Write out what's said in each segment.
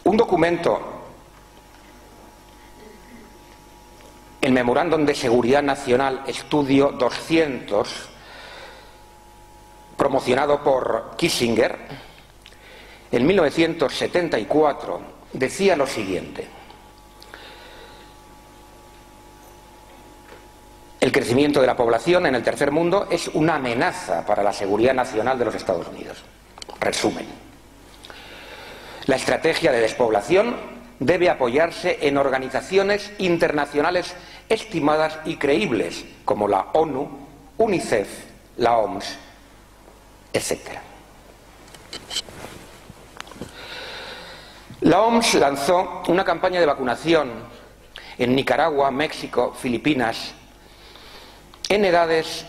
Un documento, el Memorándum de Seguridad Nacional, estudio 200, promocionado por Kissinger, en 1974, decía lo siguiente: el crecimiento de la población en el tercer mundo es una amenaza para la seguridad nacional de los Estados Unidos. Resumen: la estrategia de despoblación debe apoyarse en organizaciones internacionales estimadas y creíbles, como la ONU, UNICEF, la OMS, etc. La OMS lanzó una campaña de vacunación en Nicaragua, México, Filipinas, en edades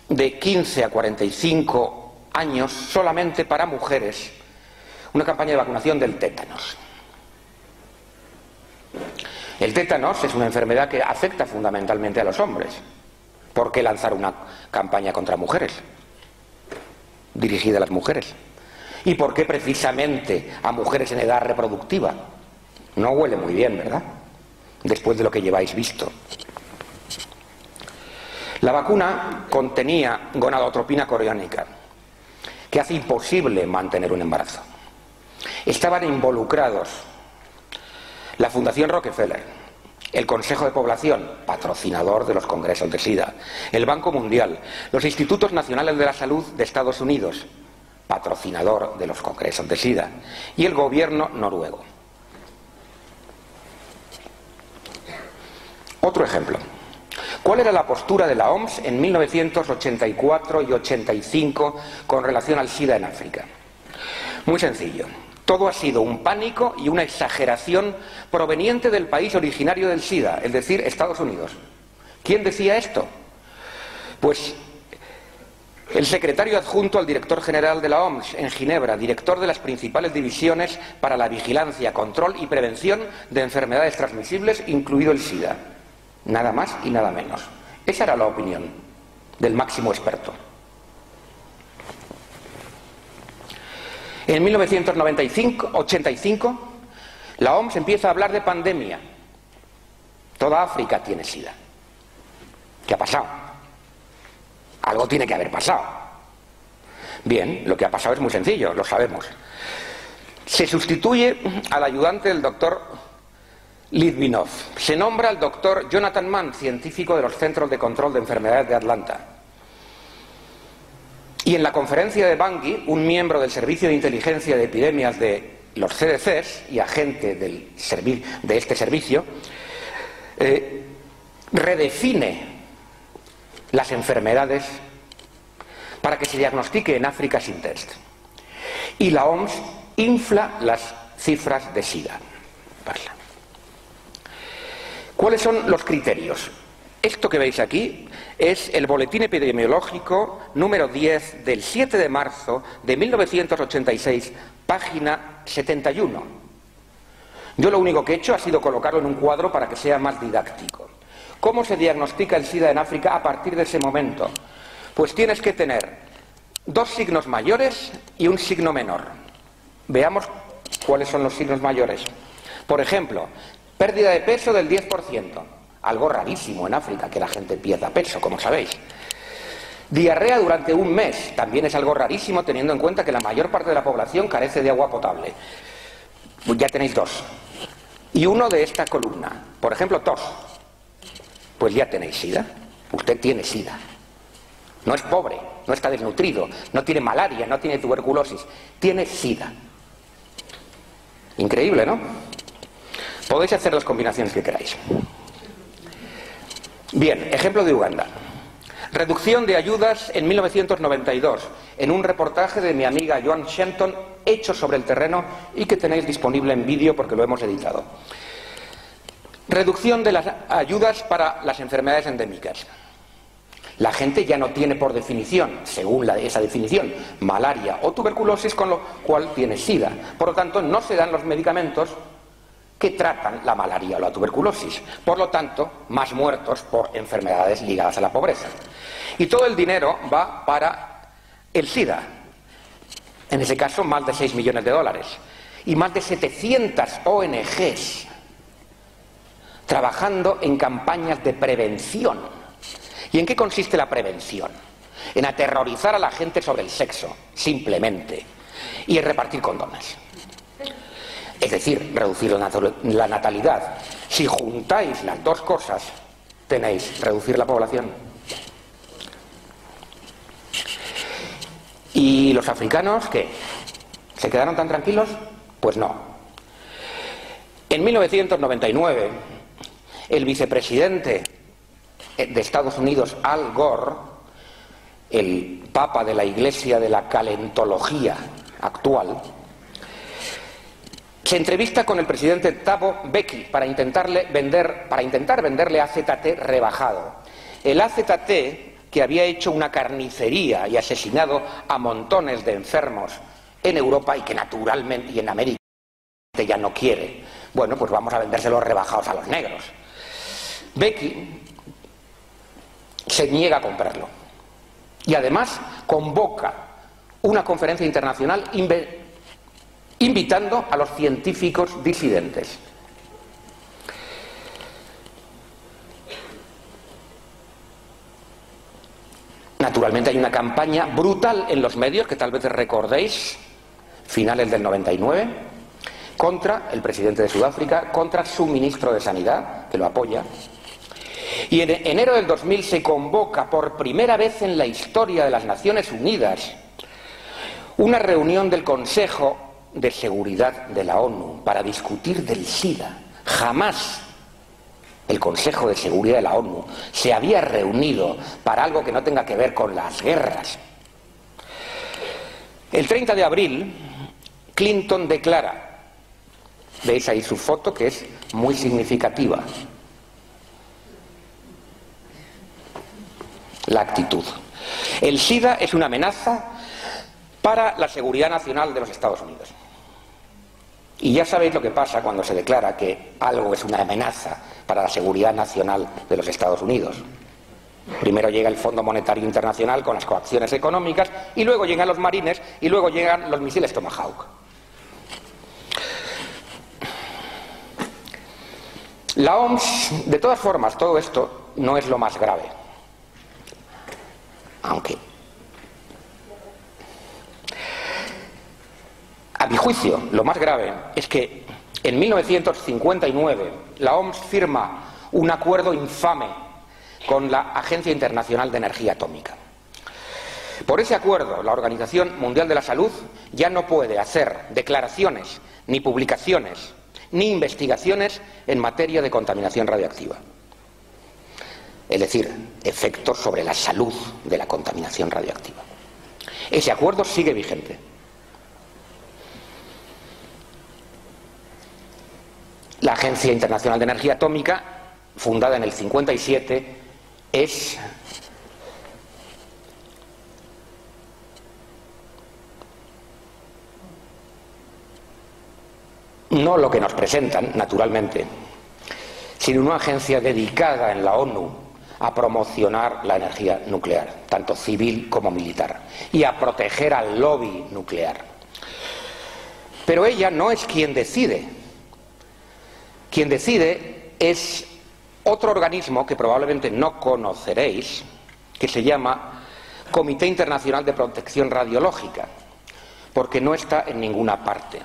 de 15 a 45 años, solamente para mujeres, una campaña de vacunación del tétanos. El tétanos es una enfermedad que afecta fundamentalmente a los hombres. ¿Por qué lanzar una campaña contra mujeres, dirigida a las mujeres? ¿Y por qué precisamente a mujeres en edad reproductiva? No huele muy bien, ¿verdad? Después de lo que lleváis visto. La vacuna contenía gonadotropina coriónica, que hace imposible mantener un embarazo. Estaban involucrados la Fundación Rockefeller, el Consejo de Población, patrocinador de los congresos de SIDA, el Banco Mundial, los Institutos Nacionales de la Salud de Estados Unidos, patrocinador de los congresos de SIDA, y el gobierno noruego. Otro ejemplo. ¿Cuál era la postura de la OMS en 1984 y 85 con relación al SIDA en África? Muy sencillo. Todo ha sido un pánico y una exageración proveniente del país originario del SIDA, es decir, Estados Unidos. ¿Quién decía esto? Pues el secretario adjunto al director general de la OMS en Ginebra, director de las principales divisiones para la vigilancia, control y prevención de enfermedades transmisibles, incluido el SIDA. Nada más y nada menos. Esa era la opinión del máximo experto. En 1985, la OMS empieza a hablar de pandemia. Toda África tiene SIDA. ¿Qué ha pasado? Algo tiene que haber pasado. Bien, lo que ha pasado es muy sencillo, lo sabemos. Se sustituye al ayudante del doctor Litvinov. Se nombra al doctor Jonathan Mann, científico de los Centros de Control de Enfermedades de Atlanta. Y en la conferencia de Bangui, un miembro del Servicio de Inteligencia de Epidemias de los CDCs y agente de este servicio, redefine las enfermedades para que se diagnostique en África sin test. Y la OMS infla las cifras de SIDA. ¿Cuáles son los criterios? Esto que veis aquí es el boletín epidemiológico número 10 del 7 de marzo de 1986, página 71. Yo lo único que he hecho ha sido colocarlo en un cuadro para que sea más didáctico. ¿Cómo se diagnostica el SIDA en África a partir de ese momento? Pues tienes que tener dos signos mayores y un signo menor. Veamos cuáles son los signos mayores. Por ejemplo, pérdida de peso del 10%. Algo rarísimo en África, que la gente pierda peso, como sabéis. Diarrea durante un mes. También es algo rarísimo, teniendo en cuenta que la mayor parte de la población carece de agua potable. Pues ya tenéis dos. Y uno de esta columna. Por ejemplo, tos. Pues ya tenéis SIDA. Usted tiene SIDA. No es pobre, no está desnutrido, no tiene malaria, no tiene tuberculosis. Tiene SIDA. Increíble, ¿no? Podéis hacer las combinaciones que queráis. Bien, ejemplo de Uganda. Reducción de ayudas en 1992, en un reportaje de mi amiga Joan Shenton, hecho sobre el terreno y que tenéis disponible en vídeo porque lo hemos editado. Reducción de las ayudas para las enfermedades endémicas. La gente ya no tiene por definición, según esa definición, malaria o tuberculosis, con lo cual tiene SIDA. Por lo tanto, no se dan los medicamentos que tratan la malaria o la tuberculosis. Por lo tanto, más muertos por enfermedades ligadas a la pobreza. Y todo el dinero va para el SIDA. En ese caso, más de 6 millones de dólares. y más de 700 ONGs trabajando en campañas de prevención. ¿Y en qué consiste la prevención? En aterrorizar a la gente sobre el sexo, simplemente, y en repartir condones. Es decir, reducir la natalidad. Si juntáis las dos cosas, tenéis reducir la población. ¿Y los africanos qué? ¿Se quedaron tan tranquilos? Pues no. En 1999, el vicepresidente de Estados Unidos, Al Gore, el papa de la Iglesia de la Calentología actual, se entrevista con el presidente Thabo Mbeki para intentar venderle AZT rebajado. El AZT, que había hecho una carnicería y asesinado a montones de enfermos en Europa y que naturalmente y en América ya no quiere. Bueno, pues vamos a vendérselos rebajados a los negros. Mbeki se niega a comprarlo y además convoca una conferencia internacional invitando a los científicos disidentes. Naturalmente hay una campaña brutal en los medios, que tal vez recordéis, finales del 99, contra el presidente de Sudáfrica, contra su ministro de Sanidad, que lo apoya. Y en enero del 2000 se convoca por primera vez en la historia de las Naciones Unidas una reunión del Consejo de Seguridad de la ONU para discutir del SIDA. Jamás el Consejo de Seguridad de la ONU se había reunido para algo que no tenga que ver con las guerras. El 30 de abril, Clinton declara, veis ahí su foto que es muy significativa, la actitud. El SIDA es una amenaza para la seguridad nacional de los Estados Unidos. Y ya sabéis lo que pasa cuando se declara que algo es una amenaza para la seguridad nacional de los Estados Unidos. Primero llega el Fondo Monetario Internacional con las coacciones económicas, y luego llegan los marines, y luego llegan los misiles Tomahawk. La OMS, de todas formas, todo esto no es lo más grave. Aunque, a mi juicio, lo más grave es que en 1959 la OMS firma un acuerdo infame con la Agencia Internacional de Energía Atómica. Por ese acuerdo, la Organización Mundial de la Salud ya no puede hacer declaraciones, ni publicaciones, ni investigaciones en materia de contaminación radiactiva. Es decir, efectos sobre la salud de la contaminación radiactiva. Ese acuerdo sigue vigente. La Agencia Internacional de Energía Atómica, fundada en el 57, es no lo que nos presentan, naturalmente, sino una agencia dedicada en la ONU a promocionar la energía nuclear, tanto civil como militar, y a proteger al lobby nuclear. Pero ella no es quien decide. Quien decide es otro organismo que probablemente no conoceréis, que se llama Comité Internacional de Protección Radiológica, porque no está en ninguna parte.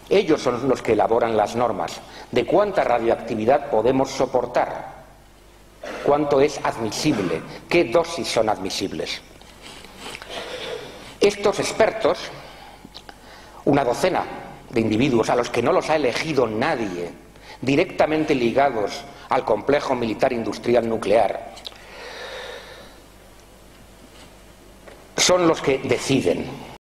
Ellos son los que elaboran las normas de cuánta radioactividad podemos soportar, cuánto es admisible, qué dosis son admisibles. Estos expertos, una docena de individuos a los que no los ha elegido nadie, directamente ligados al complejo militar industrial nuclear, son los que deciden.